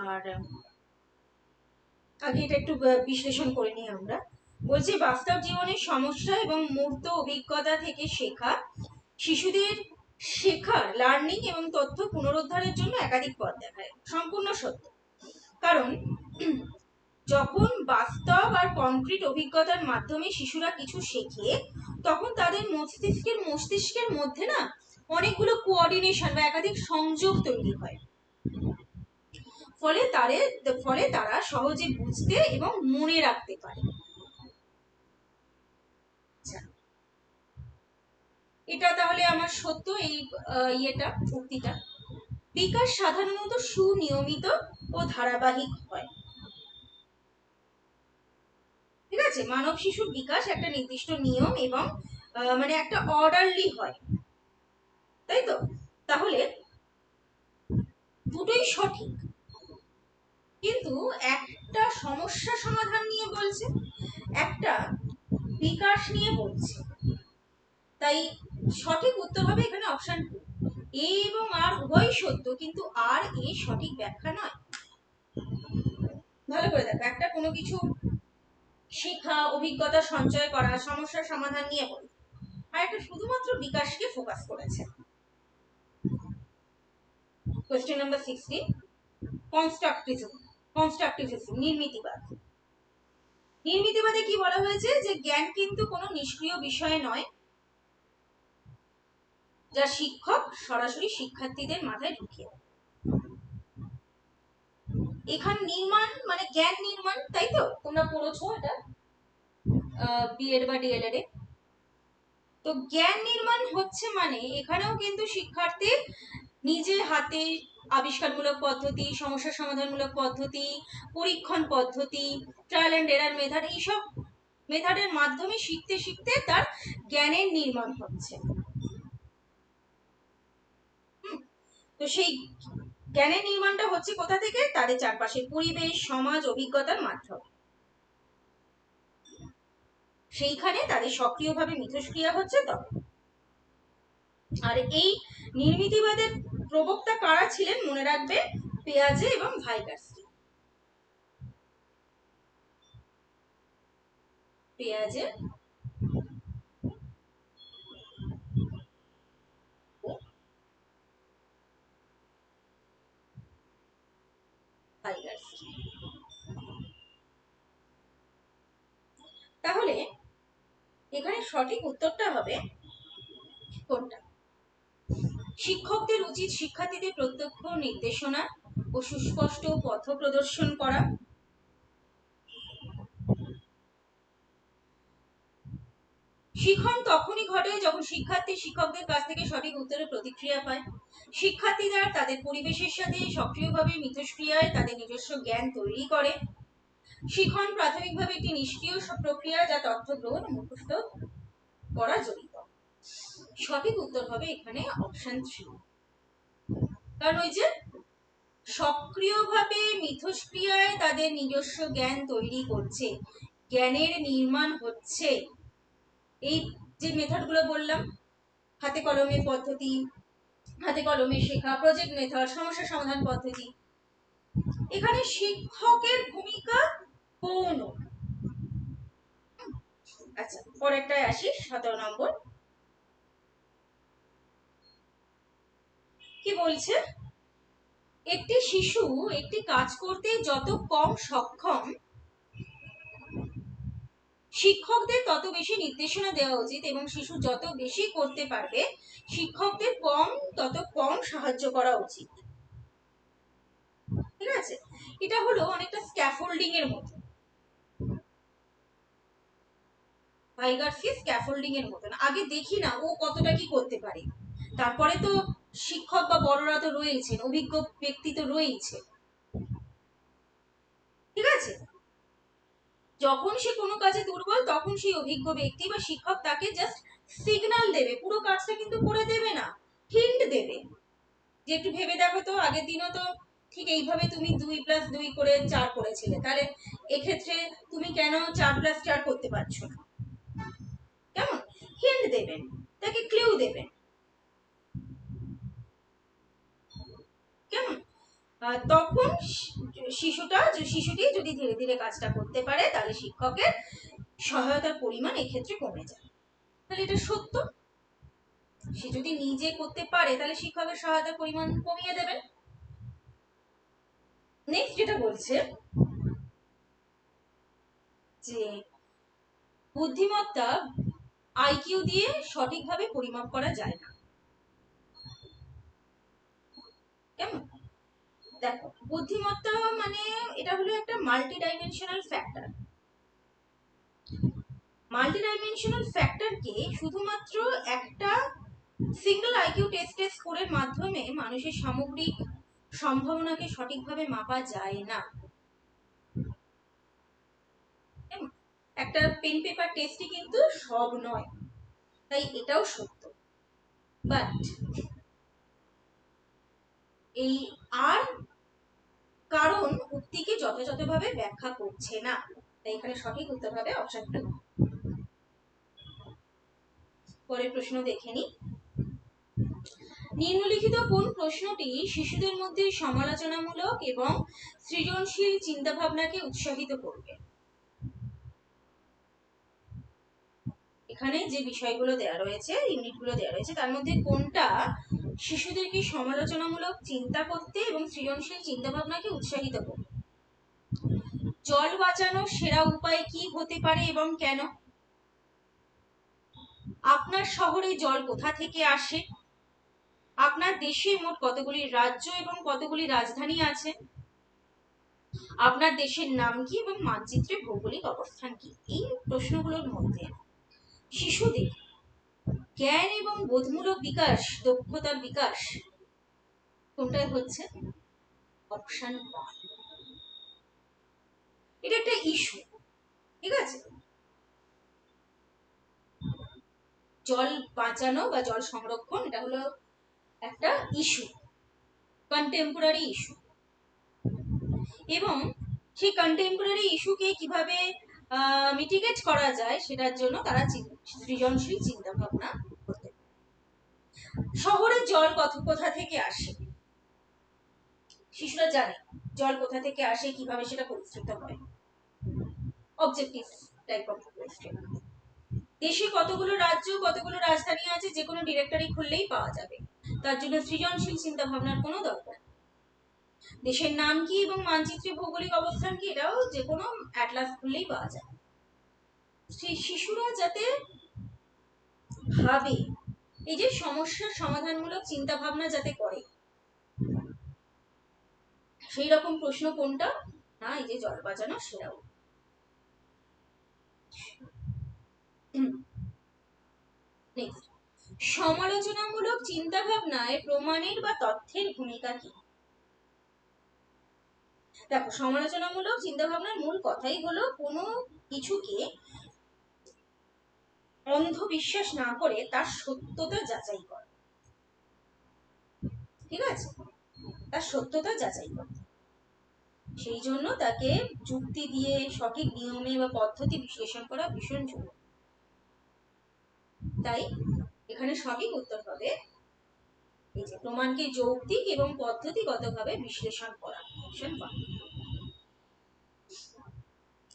আর আগে এটা একটু বিশ্লেষণ করে নিই আমরা। বলছি বাস্তব জীবনের সমস্যা এবং মূর্ত অভিজ্ঞতা থেকে শেখা শিশুদের শেখার লার্নিং এবং তথ্য পুনরুদ্ধারের জন্য একাধিক পথ দেখায়। সম্পূর্ণ সত্য। কারণ যখন বাস্তব আর কংক্রিট অভিজ্ঞতার মাধ্যমে শিশুরা কিছু শেখে, তখন তাদের মস্তিষ্কের মধ্যে না অনেকগুলো কোঅর্ডিনেশন বা একাধিক সংযোগ তৈরি হয়। ফলে তারা সহজে বুঝতে এবং মনে রাখতে পারে। এটা তাহলে আমার সত্য, এই উক্তিটা। বিকাশ সাধারণত সুনিয়মিত ও ধারাবাহিক হয়। ঠিক আছে, মানব শিশুর বিকাশ একটা নির্দিষ্ট নিয়ম এবং মানে একটা অর্ডারলি হয়, তাই তো? তাহলে দুটোই সঠিক, কিন্তু একটা সমস্যা সমাধান নিয়ে বলছে, একটা বিকাশ নিয়ে বলছে। তাই সঠিক উত্তর হবে এখানে অপশন 2। এ এবং আর উভয়ই সত্য, কিন্তু আর এ সঠিক ব্যাখ্যা নয়। ভালো করে দেখো, একটা কোনো কিছু শেখা, অভিজ্ঞতা সঞ্চয় করা, সমস্যার সমাধান নিয়ে বল, আর একটা শুধুমাত্র বিকাশকে ফোকাস করেছে। কোশ্চেন নাম্বার 16, কনস্ট্রাকটিভিজম, নির্মিতিবাদ। নির্মিতিবাদে কি বলা হয়েছে, যে জ্ঞান কিন্তু কোনো নিষ্ক্রিয় বিষয় নয় যা শিক্ষক সরাসরি শিক্ষার্থীদের মাথায় ঢুকিয়ে। এখানে নির্মাণ মানে জ্ঞান নির্মাণ, তাই তো? তোমরা পড়েছো এটা বিএড বা ডিএলএড এ। তো জ্ঞান নির্মাণ হচ্ছে মানে এখানেও কিন্তু শিক্ষার্থীর নিজে হাতে আবিষ্কারমূলক পদ্ধতি, সমস্যা সমাধানমূলক পদ্ধতি, পরীক্ষণ পদ্ধতি, ট্রায়াল এন্ড এরার মেথড, এইসব মেথডের মাধ্যমে শিখতে শিখতে তার জ্ঞানের নির্মাণ হচ্ছে। তো সেই জ্ঞানের নির্মাণটা হচ্ছে কোথা থেকে? তাদের চারপাশের পরিবেশ, সমাজ, অভিজ্ঞতার মাধ্যমে। সেইখানে তাদের সক্রিয়ভাবে মিথস্ক্রিয়া হচ্ছে তবে। আর এই নির্মিতিবাদের প্রবক্তা কারা ছিলেন মনে রাখবে, পেয়াজে এবং ভাইগার্সকি। পেয়াজে ভাইগার্সকি। তাহলে এখানে সঠিক উত্তরটা হবে কোনটা? শিক্ষকদের উচিত শিক্ষার্থীদের প্রত্যক্ষ নির্দেশনা ও সুস্পষ্ট পথ প্রদর্শন করা। শিখন তখনই ঘটে যখন শিক্ষার্থী শিক্ষকদের কাছ থেকে সঠিক উত্তরের প্রতিক্রিয়া পায়। শিক্ষার্থীরা তাদের পরিবেশের সাথে সক্রিয়ভাবে মিথস্ক্রিয়ায় তাদের নিজস্ব জ্ঞান তৈরি করে। শিখন প্রাথমিকভাবে একটি নিষ্ক্রিয় প্রক্রিয়া, যা তথ্য গ্রহণ মুখস্থ করা জড়িত। সঠিক উত্তর হবে এখানে অপশন 3। কারণ ওই যে সক্রিয়ভাবে মিথস্ক্রিয়ায় তাদের নিজস্ব জ্ঞান তৈরি করছে, জ্ঞানের নির্মাণ হচ্ছে। এই যে মেথডগুলো বললাম, হাতে কলমে পদ্ধতি, হাতে কলমে শেখা, প্রজেক্ট মেথড, সমস্যা সমাধান পদ্ধতি, এখানে শিক্ষকের ভূমিকা কোন। আচ্ছা, পরেরটায় আসি, 17 নম্বর। কি বলছে? একটি শিশু একটি কাজ করতে যত কম সক্ষম, শিক্ষকদের তত বেশি নির্দেশনা দেওয়া উচিত, এবং শিশু যত বেশি করতে পারবে, শিক্ষকদের তত কম সাহায্য করা উচিত। ঠিক আছে, এটা হলো অনেকটা স্ক্যাফোল্ডিং এর মতো, ভাইগার্সি স্ক্যাফোল্ডিং এর মতন। আগে দেখি না ও কতটা কি করতে পারে, তারপরে তো শিক্ষক বা বড়রা তো রয়েছেন, অভিজ্ঞ ব্যক্তি তো রয়েছে। ঠিক আছে, যখন সে কোনো কাজে দুর্বল, তখন সেই অভিজ্ঞ ব্যক্তি বা শিক্ষক তাকে জাস্ট সিগন্যাল দেবে, পুরো কাজটা কিন্তু করে দেবে না, হিন্ট দেবে যে একটু ভেবে দেখো তো, আগের দিনও তো ঠিক এইভাবে তুমি 2+2 করে 4 করেছিলে, তাহলে এক্ষেত্রে তুমি কেন 4+4 করতে পারছো না? কেমন হিন্ট দেবেন, তাকে ক্লিউ দেবেন। কেমন? তখন শিশুটি যদি ধীরে ধীরে কাজটা করতে পারে, তাহলে শিক্ষকের সহায়তার পরিমাণ এক্ষেত্রে কমে যায়। তাহলে এটা সত্য, সে যদি নিজে করতে পারে তাহলে শিক্ষকের সহায়তার পরিমাণ কমিয়ে দেবেন। নেক্সট যেটা বলছে যে বুদ্ধিমত্তা আইকিউ দিয়ে সঠিকভাবে পরিমাপ করা যায় না। কেমন? দেখো, বুদ্ধিমত্তা মানে এটা হলো একটা multi dimensional factor. Multi dimensional ফ্যাক্টরকে শুধুমাত্র একটা সিঙ্গেল আইকিউ টেস্ট স্কোরের মাধ্যমে মানুষের সামগ্রিক সম্ভাবনাকে সঠিকভাবে মাপা যায় না। একটা পেন পেপার টেস্টই কিন্তু সব নয়, তাই এটাও সত্য। বাট এই আর কারণ উক্তিকে যথাযথভাবে ব্যাখ্যা করছে না, তাই এখানে সঠিক উত্তর হবে অপশন 2। পরের প্রশ্ন দেখে নি। নিম্নলিখিত কোন প্রশ্নটি শিশুদের মধ্যে সমালোচনামূলক এবং সৃজনশীল চিন্তাভাবনাকে উৎসাহিত করবে? এখানে যে বিষয়গুলো দেওয়া রয়েছে, ইউনিটগুলো দেওয়া রয়েছে, তার মধ্যে কোনটা শিশুদেরকে সমালোচনামূলক চিন্তা করতে এবং সৃজনশীল চিন্তাভাবনাকে উৎসাহিত করবে? জল বাঁচানোর সেরা উপায় কি হতে পারে এবং কেন? আপনার শহরে জল কোথা থেকে আসে? আপনার দেশে মোট কতগুলি রাজ্য এবং কতগুলি রাজধানী আছে? আপনার দেশের নাম কি এবং মানচিত্রে ভৌগোলিক অবস্থান কি? এই প্রশ্নগুলোর মধ্যে শিশুদের জ্ঞান এবং বোধমূলক বিকাশ, দক্ষতার বিকাশ কোনটাই হচ্ছে? অপশন 1। এটা একটা ইস্যু। ঠিক আছে, জল বাঁচানো বা জল সংরক্ষণ এটা হলো একটা ইস্যু, কন্টেম্পোরারি ইস্যু, এবং সেই কন্টেম্পোরারি ইস্যুকে কিভাবে মিটিগেট করা যায় সেটার জন্য তারা সৃজনশীল চিন্তা ভাবনা করতে। শহরের জল কোথা থেকে আসে? শিশুরা জানে জল কোথা থেকে আসে, কিভাবে সেটা পরিস্রুত হয়, অবজেক্টিভ টাইপ অফ কোয়েশ্চেন। দেশে কতগুলো রাজ্য, কতগুলো রাজধানী আছে, যে কোনো ডিরেক্টরি খুললেই পাওয়া যাবে, তার জন্য সৃজনশীল চিন্তা ভাবনার কোনো দরকার। দেশের নাম কি এবং মানচিত্রে ভৌগোলিক অবস্থান কি, এটাও যে কোনো অ্যাটলাস খুললেই পাওয়া যায়। শিশুরা যাতে ভাবে, এই যে সমস্যার সমাধানমূলক চিন্তা ভাবনা যাতে করে, সেই রকম প্রশ্ন কোনটা না, এই যে জল বাঁচানো সেরাও। সমালোচনামূলক চিন্তা ভাবনায় প্রমাণের বা তথ্যের ভূমিকা কি? দেখো, সমালোচনামূলক চিন্তা ভাবনার মূল কথাই হলো কোনো কিছুকে অন্ধবিশ্বাস না করে তার সত্যতা যাচাই করা। ঠিক আছে, তার সত্যতা যাচাই করা, সেই জন্য তাকে যুক্তি দিয়ে সঠিক নিয়মে বা পদ্ধতি বিশ্লেষণ করা ভীষণ জরুরি। তাই এখানে সঠিক উত্তর হবে এই যে প্রমাণকে যৌক্তিক এবং পদ্ধতিগতভাবে বিশ্লেষণ করা, অপশন 1।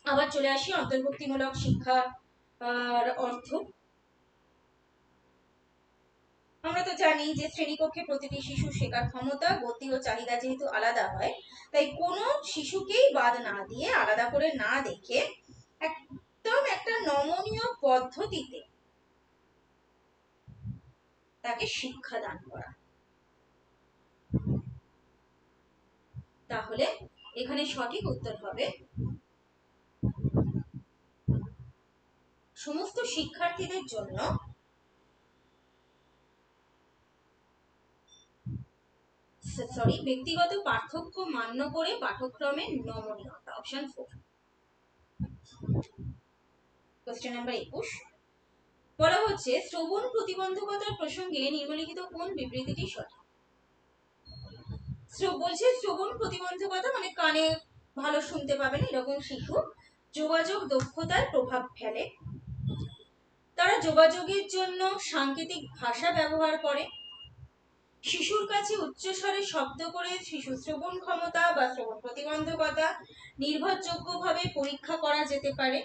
আবার চলে আসি অন্তর্ভুক্তিমূলক শিক্ষা অর্থ। আমরা তো জানি যে শ্রেণীকক্ষে প্রতিটি শিশুর শেখার ক্ষমতা, গতি ও চাহিদা যেহেতু আলাদা হয়, তাই কোনো শিশুকেই বাদ না দিয়ে, আলাদা করে না দেখে একদম একটা নমনীয় পদ্ধতিতে তাকে শিক্ষা দান করা। তাহলে এখানে সঠিক উত্তর হবে সমস্ত শিক্ষার্থীদের জন্য ব্যক্তিগত পার্থক্য মান্য করে পাঠ্যক্রমের নমনীয়তা, অপশন 4। কোশ্চেন নাম্বার 21 বলা হচ্ছে শ্রবণ প্রতিবন্ধকতার প্রসঙ্গে নিম্নলিখিত কোন বিবৃতিটি সঠিক? বলছে শ্রবণ প্রতিবন্ধকতা মানে কানে ভালো শুনতে পাবে না এরকম শিশু যোগাযোগ দক্ষতায় প্রভাব ফেলে। তারা যোগাযোগের জন্য সাংকেতিক ভাষা ব্যবহার করে। শিশুর কাছে উচ্চস্বরে শব্দ করে শিশু শ্রবণ ক্ষমতা বা শ্রবণ প্রতিবন্ধকতা নির্ভরযোগ্যভাবে পরীক্ষা করা যেতে পারে।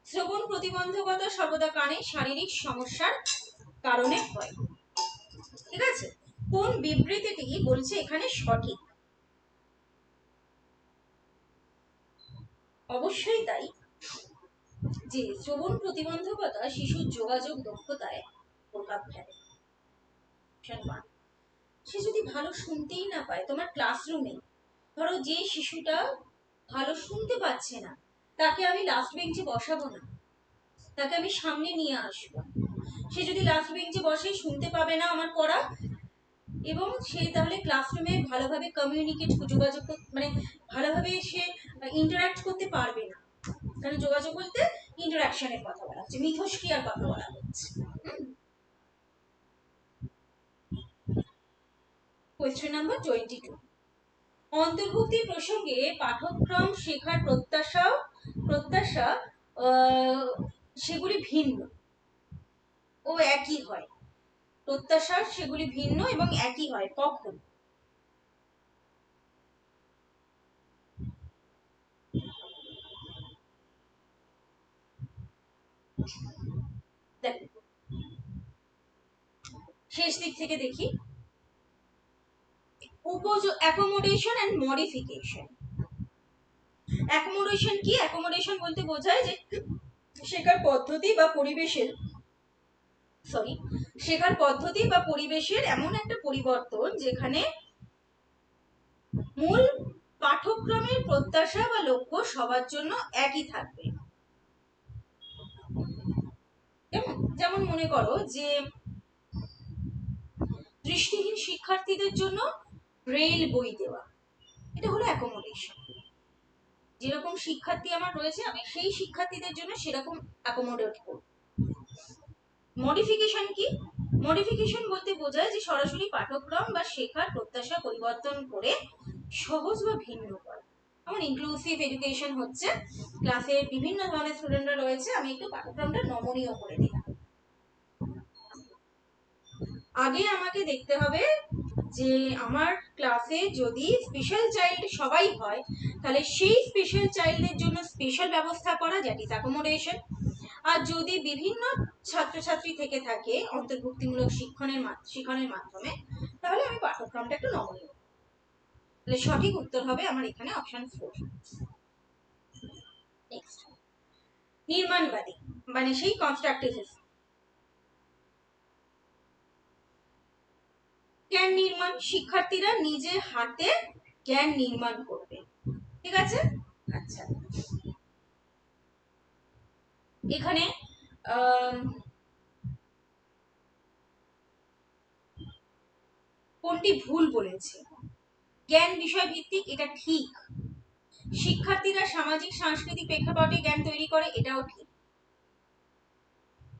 শ্রবণ প্রতিবন্ধকতা সর্বদা কানে শারীরিক সমস্যার কারণে হয়। ঠিক আছে, কোন বিবৃতিটি বলছে এখানে সঠিক? অবশ্যই তাই যে শ্রবণ প্রতিবন্ধকতা শিশুর যোগাযোগ দক্ষতায় প্রভাব ফেলে। সে যদি ভালো শুনতেই না পায়, তোমার ক্লাসরুমে ধরো যে শিশুটা ভালো শুনতে পাচ্ছে না, তাকে আমি লাস্ট বেঞ্চে বসাবো না, তাকে আমি সামনে নিয়ে আসবো। সে যদি লাস্ট বেঞ্চে বসে শুনতে পাবে না আমার পড়া, এবং সে তাহলে ক্লাসরুমে ভালোভাবে কমিউনিকেট, যোগাযোগ মানে ভালোভাবে সে ইন্টারাক্ট করতে পারবে না। কারণ যোগাযোগ বলতে ইন্টারাকশনের কথা বলা হচ্ছে, মিথস্ক্রিয়ার কথা বলা হচ্ছে। কোয়েশ্চেন নাম্বার 22 অন্তর্ভুক্তি প্রসঙ্গে পাঠ্যক্রম শেখার প্রত্যাশা সেগুলি ভিন্ন ও একই হয়। প্রত্যাশা সেগুলি ভিন্ন এবং একই হয় কখন? দেখো শেষ দিক থেকে দেখি, অ্যাকোমোডেশন এন্ড মডিফিকেশন। অ্যাকোমোডেশন কি? অ্যাকোমোডেশন বলতে বোঝায় যে শেখার পদ্ধতি বা পরিবেশের এমন একটা পরিবর্তন যেখানে মূল পাঠ্যক্রমের প্রত্যাশা বা লক্ষ্য সবার জন্য একই থাকবে। যেমন মনে করো যে দৃষ্টিহীন শিক্ষার্থীদের জন্য ব্রেইল বই দেওয়া, এটা হলো অ্যাকোমোডেশন। যেরকম শিক্ষার্থী আমার রয়েছে আমি সেই শিক্ষার্থীদের জন্য সেরকম অ্যাকোমোডেট করব। মডিফিকেশন কি? মডিফিকেশন বলতে বোঝায় যে সরাসরি পাঠ্যক্রম বা শেখার প্রত্যাশা পরিবর্তন করে সহজ বা ভিন্ন করা। যেমন ইনক্লুসিভ এডুকেশন হচ্ছে ক্লাসে বিভিন্ন ধরনের স্টুডেন্টরা রয়েছে, আমি একটু পাঠ্যক্রমটা নমনীয় করে দিলাম। আগে আমাকে দেখতে হবে যে আমার ক্লাসে যদি স্পেশাল চাইল্ড সবাই হয়, তাহলে সেই স্পেশাল চাইল্ডের জন্য স্পেশাল ব্যবস্থা করা, দ্যাট ইজ অ্যাকোমোডেশন। আর যদি বিভিন্ন ছাত্রছাত্রী থেকে থাকে অন্তর্ভুক্তিমূলক শিক্ষণের মাধ্যমে, তাহলে আমি পাঠ্যক্রমটা একটু নমনীয়। তাহলে সঠিক উত্তর হবে আমার এখানে অপশন 4। নেক্সট, নির্মাণবাদী মানে সেই কনস্ট্রাকটিভিজম। জ্ঞান নির্মাণ, শিক্ষার্থীরা নিজে হাতে জ্ঞান নির্মাণ করবে। ঠিক আছে, আচ্ছা এখানে কোনটি ভুল বলেছে? জ্ঞান বিষয় ভিত্তিক, এটা ঠিক। শিক্ষার্থীরা সামাজিক সাংস্কৃতিক প্রেক্ষাপটে জ্ঞান তৈরি করে, এটাও ঠিক।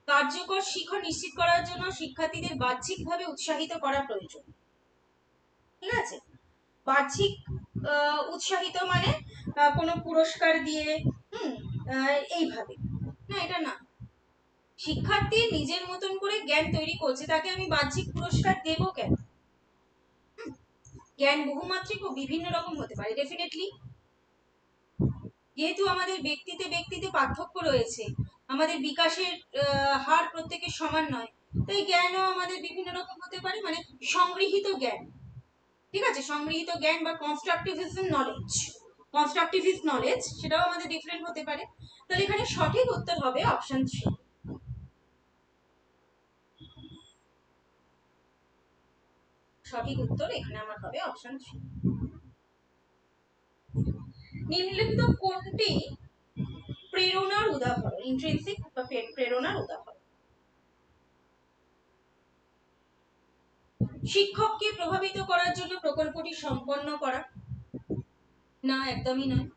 কার্যকর শিক্ষা নিশ্চিত করার জন্য শিক্ষার্থীদের বাহ্যিকভাবে উৎসাহিত করা প্রয়োজন। ঠিক আছে, বাহ্যিক উৎসাহিত মানে কোনো পুরস্কার দিয়ে এইভাবে না, এটা না। শিক্ষার্থী নিজের মতন করে জ্ঞান তৈরি করছে, তাকে আমি বাহ্যিক পুরস্কার দেব কেন? জ্ঞান বহুমাত্রিক ও বিভিন্ন রকম হতে পারে ডেফিনেটলি। যেহেতু আমাদের ব্যক্তিতে ব্যক্তিতে পার্থক্য রয়েছে, আমাদের বিকাশের হার প্রত্যেকের সমান নয়, তাই জ্ঞানও আমাদের বিভিন্ন রকম হতে পারে, মানে সংগৃহীত জ্ঞান। ঠিক আছে, সংগৃহীত জ্ঞান বা কনস্ট্রাকটিভিস্ট নলেজ সেটাও আমাদের ডিফারেন্ট হতে পারে। তাহলে এখানে সঠিক উত্তর হবে অপশন 3। সঠিক উত্তর এখানে আমার হবে অপশন 3। নিম্নলিখিত কোনটি প্রেরণার উদাহরণ? ইন্ট্রিনসিক বা প্রেরণার উদাহরণ। শিক্ষককে প্রভাবিত করার জন্য প্রকল্পটি সম্পন্ন করা? না, একদমই নয়।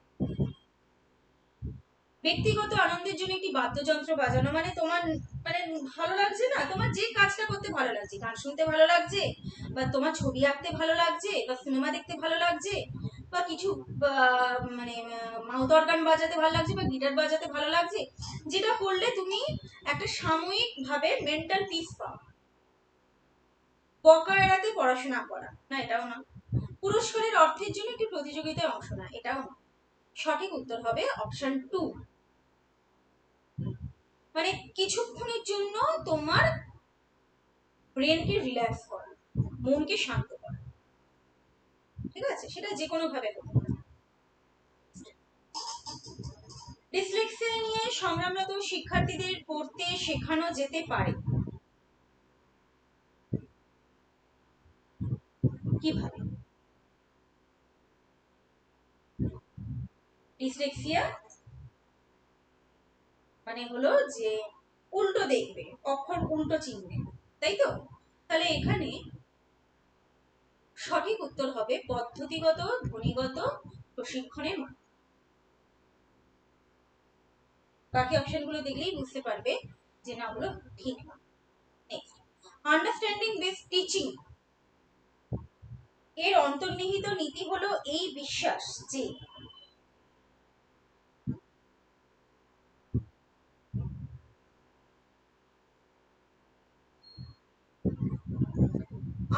ব্যক্তিগত আনন্দের জন্য একটি বাদ্যযন্ত্র বাজানো, মানে তোমার মানে ভালো লাগছে না, তোমার যে কাজটা করতে ভালো লাগছে, গান শুনতে ভালো লাগছে, বা তোমার ছবি আঁকতে ভালো লাগছে, বা সিনেমা দেখতে ভালো লাগছে, বা কিছু মানে মাউথ অর্গান বাজাতে ভালো লাগছে, বা গিটার বাজাতে ভালো লাগছে, যেটা করলে তুমি একটা সাময়িক ভাবে মেন্টাল পিস পাও। বকা এড়াতে পড়াশোনা করা? না, এটাও না। পুরস্কারের অর্থের জন্য একটি প্রতিযোগিতায় অংশ নেয়? এটাও না। সঠিক উত্তর হবে অপশন 2, মানে কিছুক্ষণের জন্য তোমার ব্রেনকে রিল্যাক্স করা, মনকে শান্ত করা। ঠিক আছে, সেটা যে কোনো ভাবে করতে পারো। ডিসলেক্সিয়া নিয়ে সংগ্রামরত শিক্ষার্থীদের পড়তে শেখানো যেতে পারে কিভাবে? ডিসলেক্সিয়া মানে হলো যে উল্টো দেখবে, অক্ষর উল্টো চিনবে, তাই তো? তাহলে এখানে সঠিক উত্তর হবে পদ্ধতিগত ধ্বনিগত প্রশিক্ষণের মাধ্যমে। বাকি অপশনগুলো দেখলেই বুঝতে পারবে যে না, ওগুলো ঠিক না। নেক্সট, আন্ডারস্ট্যান্ডিং বেসড টিচিং এর অন্তর্নিহিত নীতি হলো এই বিশ্বাস যে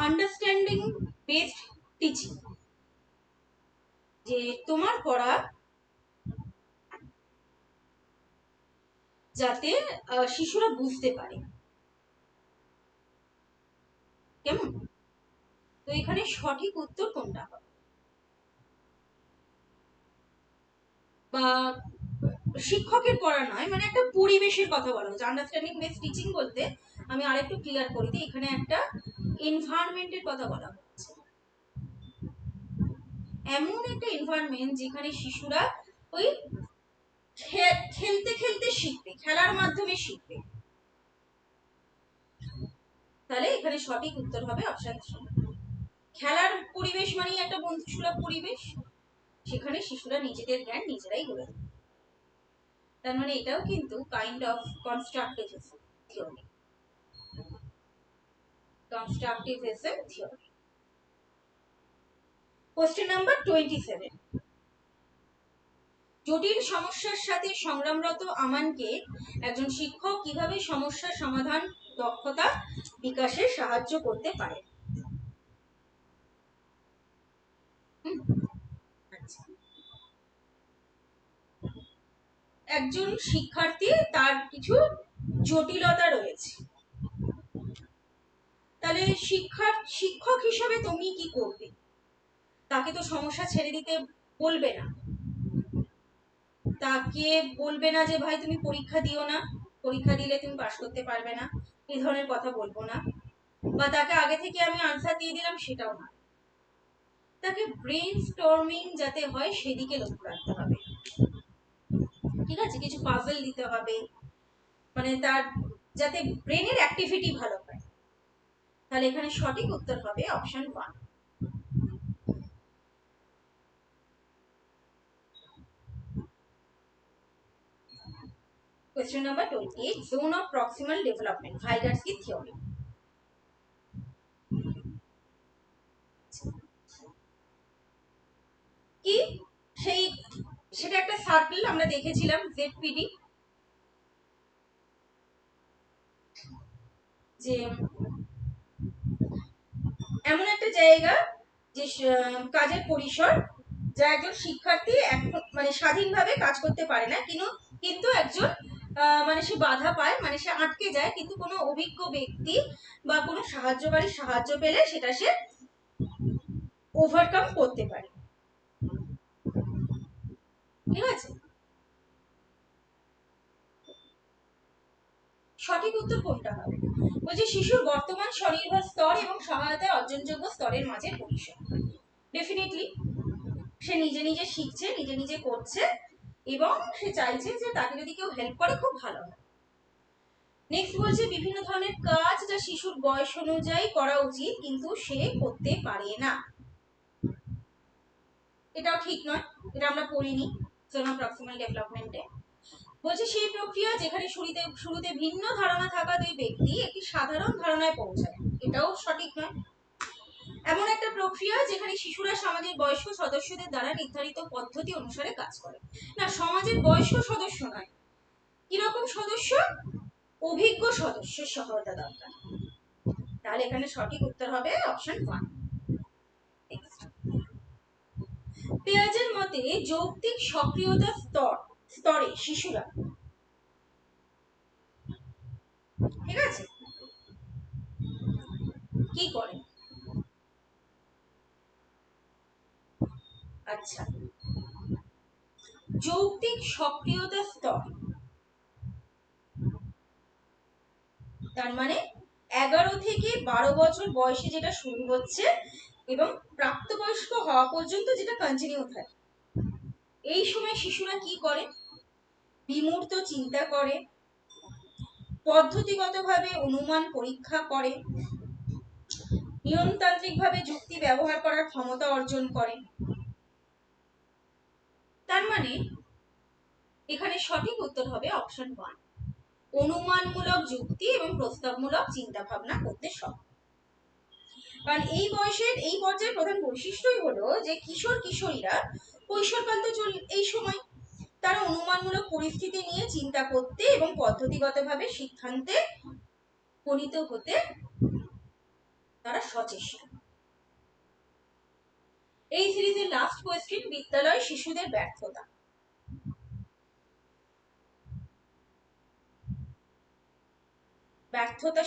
আন্ডারস্ট্যান্ডিং বেসড টিচিং, যে তোমার পড়া যাতে শিশুরা বুঝতে পারে। কেমন? তো এখানে সঠিক উত্তর কোনটা হবে? বা শিক্ষকের পড়া নয়, মানে একটা পরিবেশের কথা বলা হচ্ছে। আন্ডারস্ট্যান্ডিং বেসড টিচিং বলতে আমি আরেকটু ক্লিয়ার করি দিই, এখানে একটা এনভায়রনমেন্টের কথা বলা হচ্ছে। এমন একটা এনভায়রনমেন্ট যেখানে শিশুরা ওই খেলতে খেলতে শিখবে, খেলার মাধ্যমে শিখবে। তাহলে এখানে সঠিক উত্তর হবে অপশন 3। খেলার পরিবেশ মানে একটা বন্ধুসুলভ পরিবেশ, সেখানে শিশুরা নিজেদের জ্ঞান নিজেরাই গড়ে তোলে। তার মানে এটাও কিন্তু kind of constructivism theory. Constructivism theory. Question number 27, জটিল সমস্যার সাথে সংগ্রামরত আমানকে একজন শিক্ষক কিভাবে সমস্যার সমাধান দক্ষতা বিকাশে সাহায্য করতে পারে? আচ্ছা, একজন শিক্ষার্থী, তার কিছু জটিলতা রয়েছে, তাহলে শিক্ষক হিসেবে তুমি কি করবে? তাকে তো সমস্যা ছেড়ে দিতে বলবে না, তাকে বলবে না যে ভাই তুমি পরীক্ষা দিও না, পরীক্ষা দিলে তুমি পাশ করতে পারবে না, এই ধরনের কথা বলবো না। বা তাকে আগে থেকে আমি আনসার দিয়ে দিলাম, সেটাও না। তাকে ব্রেন স্টর্মিং যাতে হয় সেদিকে লক্ষ্য রাখতে হবে। ঠিক আছে, কিছু পাজল দিতে হবে, মানে তার যাতে ব্রেনের অ্যাক্টিভিটি ভালো হয়। তাহলে এখানে সঠিক উত্তর হবে option 1। Question number 28, zone of proximal development, Vygotsky theory. কি সেই সেটা একটা সার্কেল আমরা দেখেছিলাম জেডপিডি, যে এমন একটা জায়গা যে কাজের পরিসর, যা একজন শিক্ষার্থী মানে স্বাধীনভাবে কাজ করতে পারে না, কিন্তু একজন মানে সে বাধা পায়, মানে সে আটকে যায়, কিন্তু কোনো অভিজ্ঞ ব্যক্তি বা কোনো সাহায্যকারীর সাহায্য পেলে সেটা সে ওভারকাম করতে পারে। ঠিক আছে, সঠিক উত্তর কোনটা হবে? বলছে শিশুর বর্তমান স্বনির্ভর স্তর এবং সহায়তায় অর্জনযোগ্য স্তরের মাঝে পরিসর। ডেফিনেটলি সে নিজে নিজে শিখছে, নিজে নিজে করছে, এবং সে চাইছে যে তাকে যদি কেউ হেল্প করে খুব ভালো হয়। নেক্সট বলছে বিভিন্ন ধরনের কাজ যা শিশুর বয়স অনুযায়ী করা উচিত কিন্তু সে করতে পারে না। এটাও ঠিক নয়, এটা আমরা পড়িনি জোনাল প্রক্সিমাল ডেভেলপমেন্টে। বলছে সেই প্রক্রিয়া যেখানে শুরুতে ভিন্ন ধারণা থাকা দুই ব্যক্তি একটি সাধারণ ধারণায় পৌঁছায়। এটাও সঠিক নয়। এমন একটা প্রক্রিয়া যেখানে শিশুরা সমাজের বয়স্ক সদস্যদের দ্বারা নির্ধারিত পদ্ধতি অনুসারে কাজ করে। না, সমাজের বয়স্ক সদস্য নয়, কিরকম সদস্য? অভিজ্ঞ সদস্যের সহায়তা দরকার। তাহলে এখানে সঠিক উত্তর হবে অপশন 1। পেঁয়াজের মতে যৌক্তিক সক্রিয়তা স্তরে শিশুরা, ঠিক আছে, কি করে? আচ্ছা, যৌক্তিক সক্রিয়তা স্তর তার মানে 11 থেকে 12 বছর বয়সে যেটা শুরু হচ্ছে এবং প্রাপ্তবয়স্ক হওয়া পর্যন্ত যেটা কন্টিনিউ থাকে। এই সময় শিশুরা কি করে? বিমূর্ত চিন্তা করে, পদ্ধতিগতভাবে অনুমান পরীক্ষা করে, নিয়মতান্ত্রিকভাবে যুক্তি ব্যবহার করার ক্ষমতা অর্জন করে। তার মানে এখানে সঠিক উত্তর হবে অপশন 1, অনুমানমূলক যুক্তি এবং প্রস্তাবমূলক চিন্তা ভাবনা করতে সক্ষম। কারণ এই পর্যায়ের প্রধান বৈশিষ্ট্যই হলো যে কিশোর কিশোরীরা কৈশোরকাল তো এই সময় তারা অনুমানমূলক পরিস্থিতি নিয়ে চিন্তা করতে এবং পদ্ধতিগতভাবে সিদ্ধান্তে উপনীত হতে তারা সচেষ্ট। এই সিরিজের লাস্ট কোয়েশ্চেন, বিদ্যালয় শিশুদের ব্যর্থতা।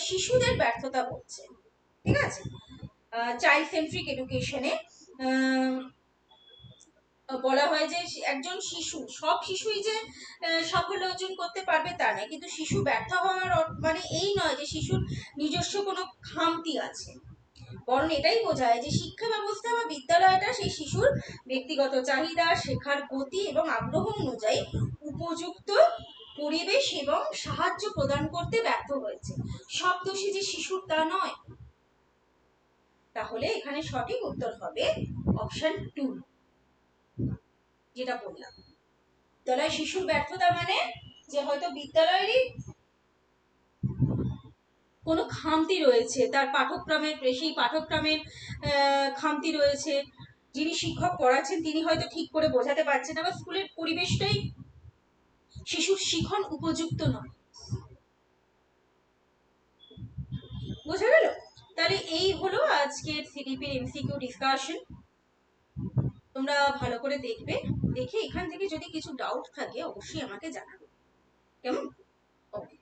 শিশুদের ব্যর্থতা বলছে, ঠিক আছে। চাইল্ড সেন্ট্রিক এডুকেশনে বলা হয় যে একজন শিশু, সব শিশুই যে সাফল্য অর্জন করতে পারবে তা নয়, কিন্তু শিশু ব্যর্থ হওয়ার মানে এই নয় যে শিশুর নিজস্ব কোনো খামতি আছে, বরং এটাই বোঝায় যে শিক্ষা ব্যবস্থা বা বিদ্যালয়টা সেই শিশুর ব্যক্তিগত চাহিদা, শেখার গতি এবং আগ্রহ অনুযায়ী উপযুক্ত পরিবেশ এবং সাহায্য প্রদান করতে ব্যর্থ হয়েছে। সব দোষী যে শিশুর তা নয়। তাহলে এখানে সঠিক উত্তর হবে অপশন 2, যেটা বললাম। বিদ্যালয় শিশুর ব্যর্থতা মানে যে হয়তো বিদ্যালয়েরই কোনো খামতি রয়েছে, তার সেই পাঠক্রমের খামতি রয়েছে, যিনি শিক্ষক পড়াচ্ছেন তিনি হয়তো ঠিক করে বোঝাতে পারছেন না, বা স্কুলের পরিবেশটাই শিশুর শিখন উপযুক্ত নয়। বোঝা গেল? তাহলে এই হলো আজকের সিডিপির এমসিকিউ ডিসকাশন। তোমরা ভালো করে দেখবে, দেখে এখান থেকে যদি কিছু ডাউট থাকে অবশ্যই আমাকে জানাবে, কেমন? ওকে।